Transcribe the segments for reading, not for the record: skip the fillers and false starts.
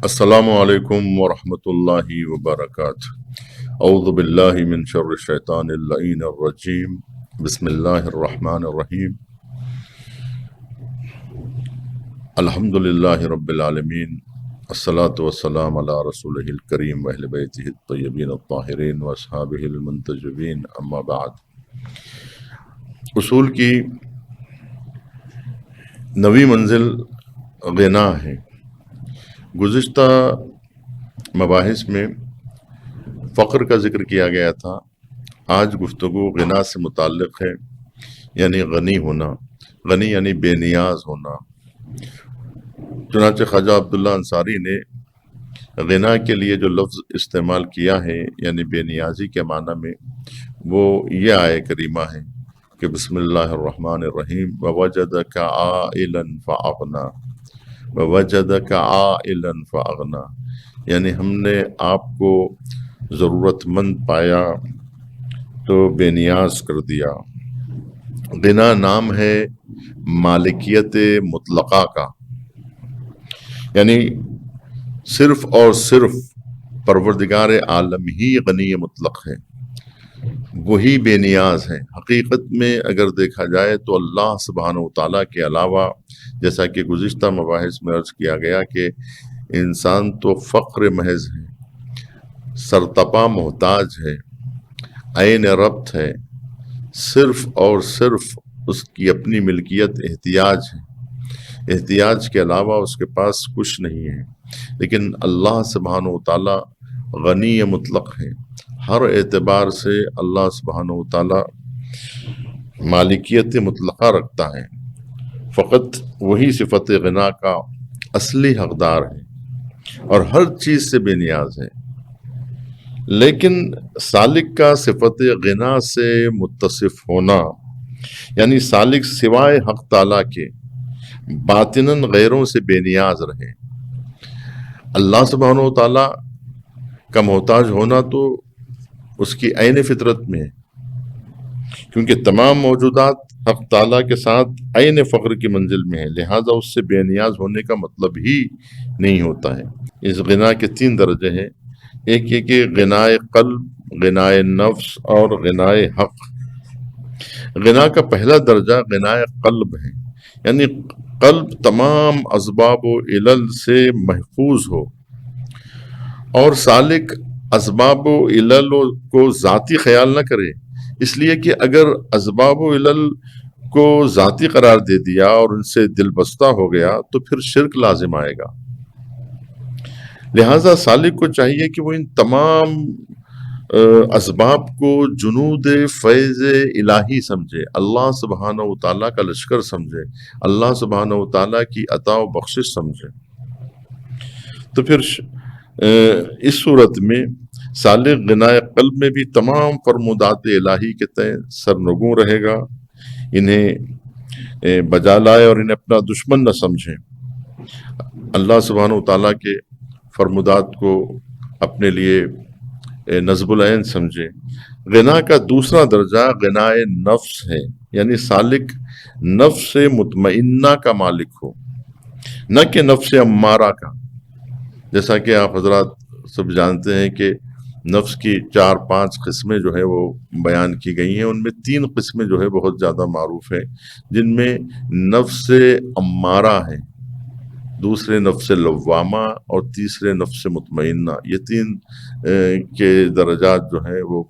السلام علیکم ورحمۃ اللہ وبرکاتہ۔ اعوذ باللہ من شر الشیطان اللعین الرجیم، بسم اللہ الرحمن الرحیم۔ الحمد للہ رب العالمین، الصلاۃ والسلام علی رسولہ الکریم واہل بیتہ الطیبین الطاہرین واصحابہ المنتجبین، اما بعد۔ اصول کی نویں منزل غنا ہے۔ گزشتہ مباحث میں فقر کا ذکر کیا گیا تھا، آج گفتگو غنا سے متعلق ہے، یعنی غنی ہونا، غنی یعنی بے نیاز ہونا۔ چنانچہ خواجہ عبداللہ انصاری نے غنا کے لیے جو لفظ استعمال کیا ہے، یعنی بے نیازی کے معنی میں، وہ یہ آیہ کریمہ ہے کہ بسم اللہ الرحمن الرحیم، وَوَجَدَكَ عَائِلًا فَأَغْنَى، وَوَجَدَكَ عَائِلًا فَأَغْنَى، یعنی ہم نے آپ کو ضرورت مند پایا تو بے نیاز کر دیا۔ غنا نام ہے مالکیت مطلقہ کا، یعنی صرف اور صرف پروردگار عالم ہی غنی مطلق ہے، وہی بے نیاز ہے۔ حقیقت میں اگر دیکھا جائے تو اللہ سبحانہ و تعالیٰ کے علاوہ، جیسا کہ گزشتہ مباحث میں عرض کیا گیا کہ انسان تو فقر محض ہے، سرتپا محتاج ہے، عین ربط ہے، صرف اور صرف اس کی اپنی ملکیت احتیاج ہے، احتیاج کے علاوہ اس کے پاس کچھ نہیں ہے۔ لیکن اللہ سبحانہ و تعالیٰ غنی مطلق ہے، ہر اعتبار سے اللہ سبحانہ و تعالیٰ مالکیت مطلقہ رکھتا ہے، فقط وہی صفت غنا کا اصلی حقدار ہے اور ہر چیز سے بے نیاز ہے۔ لیکن سالک کا صفت غنا سے متصف ہونا، یعنی سالک سوائے حق تعالیٰ کے باطناً غیروں سے بے نیاز رہے۔ اللہ سبحانہ و تعالیٰ کا محتاج ہونا تو اس کی عین فطرت میں ہے، کیونکہ تمام موجودات حق تعالیٰ کے ساتھ عین فقر کی منزل میں ہے، لہٰذا اس سے بے نیاز ہونے کا مطلب ہی نہیں ہوتا ہے۔ اس غنا کے 3 درجے ہیں، ایک یہ کہ غنائے قلب، غنائے نفس اور غنائے حق۔ غنا کا پہلا درجہ غنائے قلب ہے، یعنی قلب تمام اسباب و علل سے محفوظ ہو، اور سالک اسباب و علل کو ذاتی خیال نہ کرے، اس لیے کہ اگر اسباب و علل کو ذاتی قرار دے دیا اور ان سے دل بستہ ہو گیا تو پھر شرک لازم آئے گا۔ لہٰذا سالک کو چاہیے کہ وہ ان تمام اسباب کو جنود فیض الہی سمجھے، اللہ سبحانہ و تعالیٰ کا لشکر سمجھے، اللہ سبحانہ و تعالیٰ کی عطا و بخشش سمجھے۔ تو پھر اس صورت میں سالک غنائے قلب میں بھی تمام فرمودات الہی کے تئیں سرنگوں رہے گا، انہیں بجا لائے اور انہیں اپنا دشمن نہ سمجھے، اللہ سبحانہ و تعالیٰ کے فرمودات کو اپنے لیے نصب العین سمجھے۔ غنا کا دوسرا درجہ غنائے نفس ہے، یعنی سالک نفس مطمئنہ کا مالک ہو، نہ کہ نفس امارہ کا۔ جیسا کہ آپ حضرات سب جانتے ہیں کہ نفس کی 4-5 قسمیں جو ہے وہ بیان کی گئی ہیں، ان میں 3 قسمیں جو ہے بہت زیادہ معروف ہیں، جن میں نفس امارہ ہے، دوسرے نفس لوامہ اور تیسرے نفس مطمئنہ۔ یہ 3 کے درجات جو ہیں وہ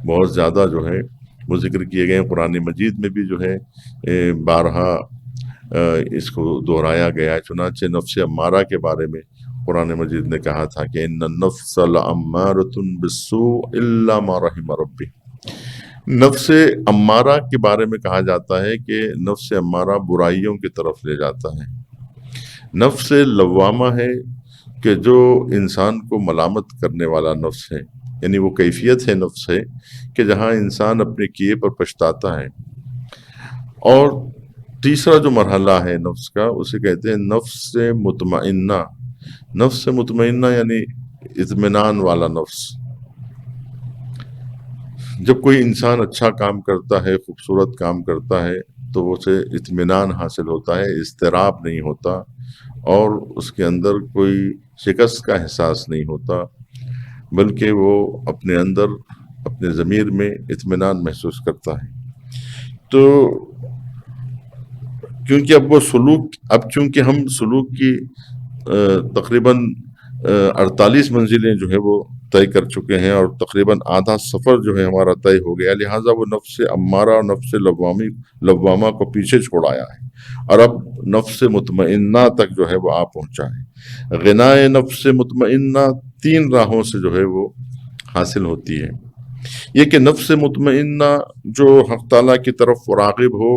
بہت زیادہ جو ہے وہ ذکر کیے گئے ہیں۔ قرآن مجید میں بھی جو ہے بارہا اس کو دہرایا گیا ہے۔ چنانچہ نفس امارہ کے بارے میں قرآن مجید نے کہا تھا کہ ان النفس لامارۃ بالسوء الا ما رحم ربی۔ نفس امارہ کے بارے میں کہا جاتا ہے کہ نفس امارہ برائیوں کی طرف لے جاتا ہے۔ نفس لوامہ ہے کہ جو انسان کو ملامت کرنے والا نفس ہے، یعنی وہ کیفیت ہے نفس ہے کہ جہاں انسان اپنے کیے پر پچھتاتا ہے۔ اور تیسرا جو مرحلہ ہے نفس کا، اسے کہتے ہیں نفس مطمئنہ۔ نفس مطمئنہ یعنی اطمینان والا نفس۔ جب کوئی انسان اچھا کام کرتا ہے، خوبصورت کام کرتا ہے، تو اسے اطمینان حاصل ہوتا ہے، اضطراب نہیں ہوتا، اور اس کے اندر کوئی شکست کا احساس نہیں ہوتا، بلکہ وہ اپنے اندر اپنے ضمیر میں اطمینان محسوس کرتا ہے۔ تو کیونکہ چونکہ ہم سلوک کی تقریباً 48 منزلیں جو ہے وہ طے کر چکے ہیں، اور تقریباً آدھا سفر جو ہے ہمارا طے ہو گیا، لہٰذا وہ نفس امارہ اور نفس لوامہ کو پیچھے چھوڑ آیا ہے، اور اب نفس مطمئنہ تک جو ہے وہ آ پہنچا ہے۔ غنائے نفس مطمئنہ 3 راہوں سے جو ہے وہ حاصل ہوتی ہے۔ یہ کہ نفس مطمئنہ جو حق تعالیٰ کی طرف راغب ہو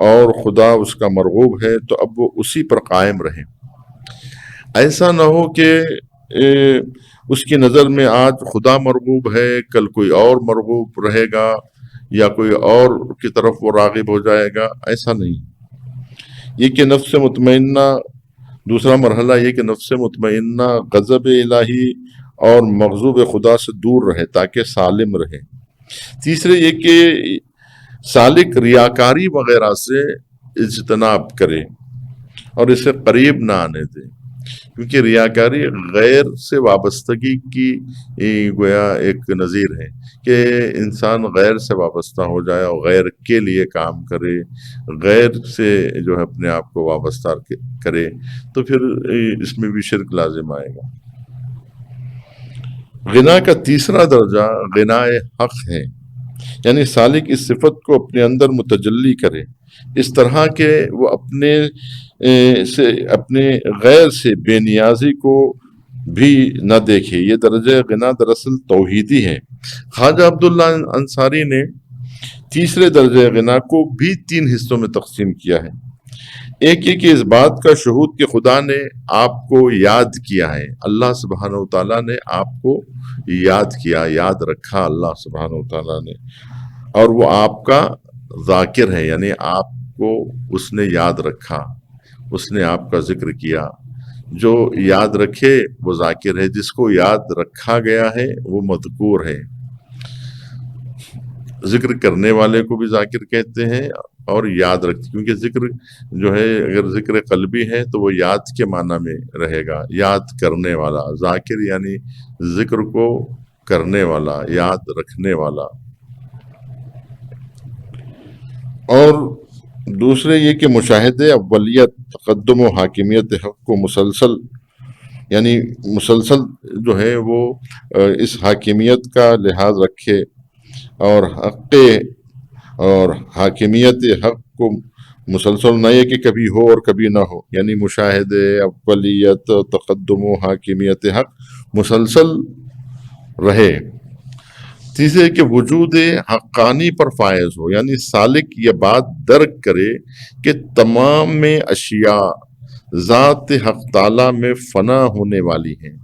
اور خدا اس کا مرغوب ہے، تو اب وہ اسی پر قائم رہے۔ ایسا نہ ہو کہ اس کی نظر میں آج خدا مرغوب ہے، کل کوئی اور مرغوب رہے گا، یا کوئی اور کی طرف وہ راغب ہو جائے گا، ایسا نہیں۔ یہ کہ نفس مطمئنہ، دوسرا مرحلہ یہ کہ نفس مطمئنہ غضب الہی اور مغضوب خدا سے دور رہے تاکہ سالم رہے۔ تیسرے یہ کہ سالک ریاکاری وغیرہ سے اجتناب کرے اور اسے قریب نہ آنے دے، کیونکہ ریاکاری غیر سے وابستگی کی گویا ایک نظیر ہے کہ انسان غیر سے وابستہ ہو جائے اور غیر کے لیے کام کرے، غیر سے جو ہے اپنے آپ کو وابستہ کرے، تو پھر اس میں بھی شرک لازم آئے گا۔ غنا کا تیسرا درجہ غنائے حق ہے، یعنی سالک اس صفت کو اپنے اندر متجلی کرے، اس طرح کہ وہ اپنے غیر سے بے نیازی کو بھی نہ دیکھے۔ یہ درجہ غنا دراصل توحیدی ہے۔ خواجہ عبداللہ انصاری نے تیسرے درجہ غنا کو بھی 3 حصوں میں تقسیم کیا ہے۔ ایک یہ کہ اس بات کا شہود کہ خدا نے آپ کو یاد کیا ہے، اللہ سبحانہ و تعالیٰ نے آپ کو یاد کیا، یاد رکھا اللہ سبحانہ و تعالیٰ نے، اور وہ آپ کا ذاکر ہے، یعنی آپ کو اس نے یاد رکھا، اس نے آپ کا ذکر کیا۔ جو یاد رکھے وہ ذاکر ہے، جس کو یاد رکھا گیا ہے وہ مذکور ہے۔ ذکر کرنے والے کو بھی ذاکر کہتے ہیں، اور یاد رکھتے، کیونکہ ذکر جو ہے اگر ذکر قلبی ہے تو وہ یاد کے معنی میں رہے گا، یاد کرنے والا۔ ذاکر یعنی ذکر کو کرنے والا، یاد رکھنے والا۔ اور دوسرے یہ کہ مشاہدے اولیت، تقدم و حاکمیت حق کو مسلسل جو ہے وہ اس حاکمیت کا لحاظ رکھے، اور حاکمیت حق کو مسلسل، نہ یہ کہ کبھی ہو اور کبھی نہ ہو، یعنی مشاہدے اولیت، تقدم و حاکمیت حق مسلسل رہے۔ تیسرے کہ وجود حقانی پر فائز ہو، یعنی سالک یہ بات درک کرے کہ تمام اشیاء ذات حق تعالیٰ میں فنا ہونے والی ہیں،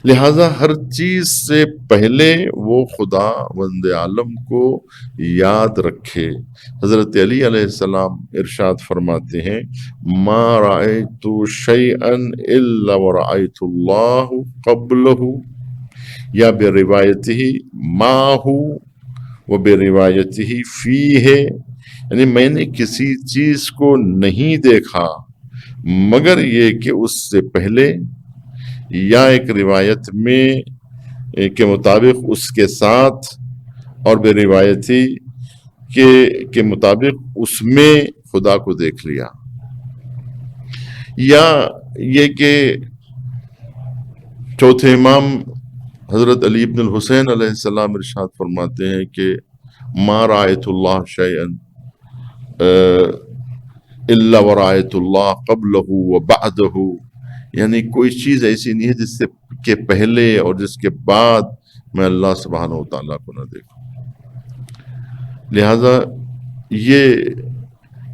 لہذا ہر چیز سے پہلے وہ خدا وند عالم کو یاد رکھے۔ حضرت علی علیہ السلام ارشاد فرماتے ہیں، ما رأیت شیئا الا ورأیت اللہ قبلہ، یا بروایتہ ماہ و بروایتہ فیہ، یعنی میں نے کسی چیز کو نہیں دیکھا مگر یہ کہ اس سے پہلے، یا ایک روایت میں کے مطابق اس کے ساتھ، اور بے روایتی کے مطابق اس میں خدا کو دیکھ لیا۔ یا یہ کہ چوتھے امام حضرت علی بن الحسین علیہ السلام ارشاد فرماتے ہیں کہ ما رأیت اللہ شیئا الا ورأیت اللہ قبلہ و بعدہ، یعنی کوئی چیز ایسی نہیں ہے جس سے کے پہلے اور جس کے بعد میں اللہ سبحانہ و تعالیٰ کو نہ دیکھوں۔ لہذا یہ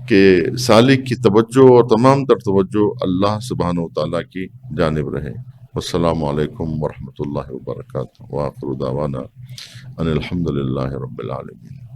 کہ سالک کی توجہ اور تمام تر توجہ اللہ سبحانہ و تعالیٰ کی جانب رہے۔ والسلام علیکم ورحمۃ اللہ وبرکاتہ، وآخر دعوانا ان الحمد للہ رب العالمین۔